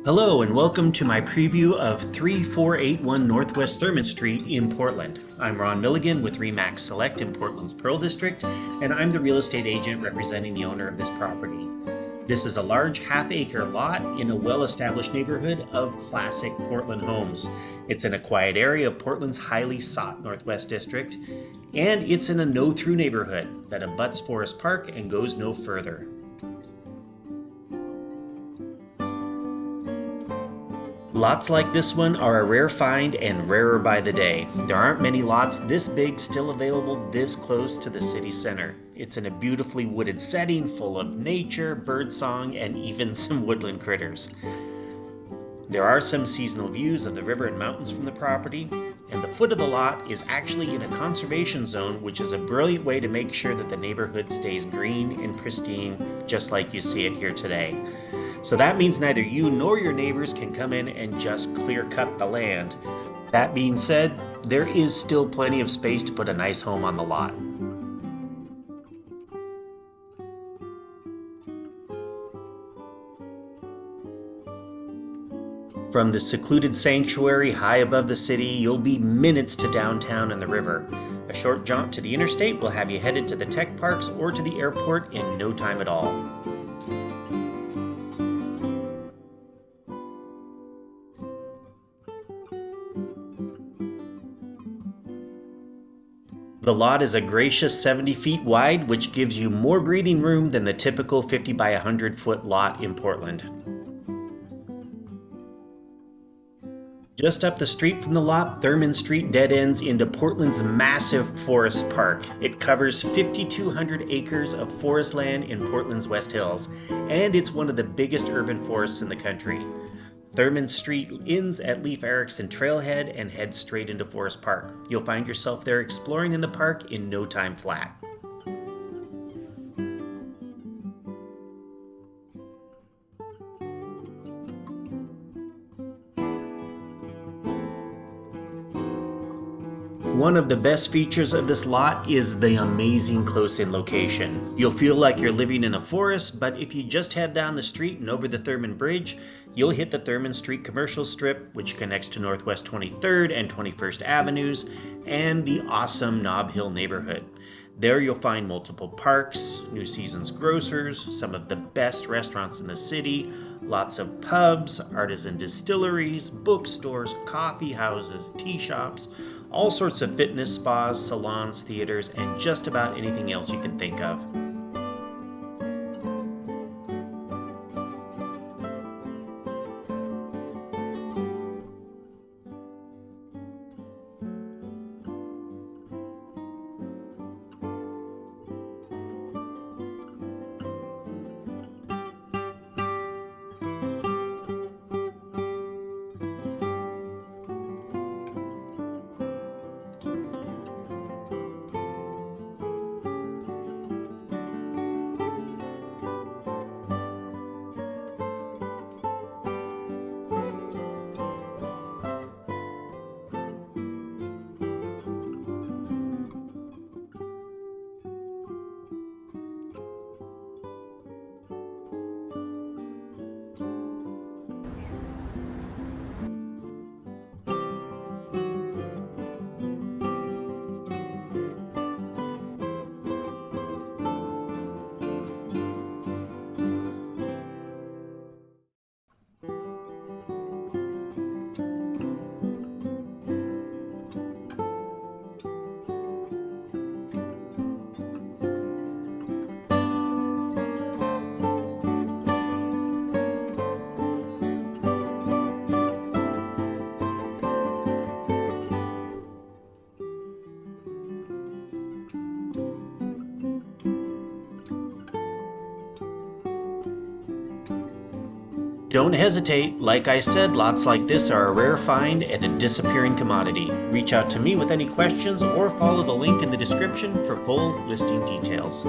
Hello and welcome to my preview of 3481 Northwest Thurman Street in Portland. I'm Ron Milligan with REMAX Select in Portland's Pearl District, and I'm the real estate agent representing the owner of this property. This is a large half-acre lot in a well-established neighborhood of classic Portland homes. It's in a quiet area of Portland's highly sought Northwest District, and it's in a no-through neighborhood that abuts Forest Park and goes no further. Lots like this one are a rare find and rarer by the day. There aren't many lots this big still available this close to the city center. It's in a beautifully wooded setting full of nature, birdsong, and even some woodland critters. There are some seasonal views of the river and mountains from the property, and the foot of the lot is actually in a conservation zone, which is a brilliant way to make sure that the neighborhood stays green and pristine, just like you see it here today. So that means neither you nor your neighbors can come in and just clear cut the land. That being said, there is still plenty of space to put a nice home on the lot. From the secluded sanctuary high above the city, you'll be minutes to downtown and the river. A short jaunt to the interstate will have you headed to the tech parks or to the airport in no time at all. The lot is a gracious 70 feet wide, which gives you more breathing room than the typical 50 by 100 foot lot in Portland. Just up the street from the lot, Thurman Street dead ends into Portland's massive forest park. It covers 5,200 acres of forest land in Portland's West Hills, and it's one of the biggest urban forests in the country. Thurman Street ends at Leif Erikson Trailhead and heads straight into Forest Park. You'll find yourself there exploring in the park in no time flat. One of the best features of this lot is the amazing close-in location. You'll feel like you're living in a forest, but if you just head down the street and over the Thurman Bridge, you'll hit the Thurman Street commercial strip, which connects to Northwest 23rd and 21st Avenues, and the awesome Nob Hill neighborhood. There you'll find multiple parks, New Seasons grocers, some of the best restaurants in the city, lots of pubs, artisan distilleries, bookstores, coffee houses, tea shops, all sorts of fitness spas, salons, theaters, and just about anything else you can think of. Don't hesitate. Like I said, lots like this are a rare find and a disappearing commodity. Reach out to me with any questions or follow the link in the description for full listing details.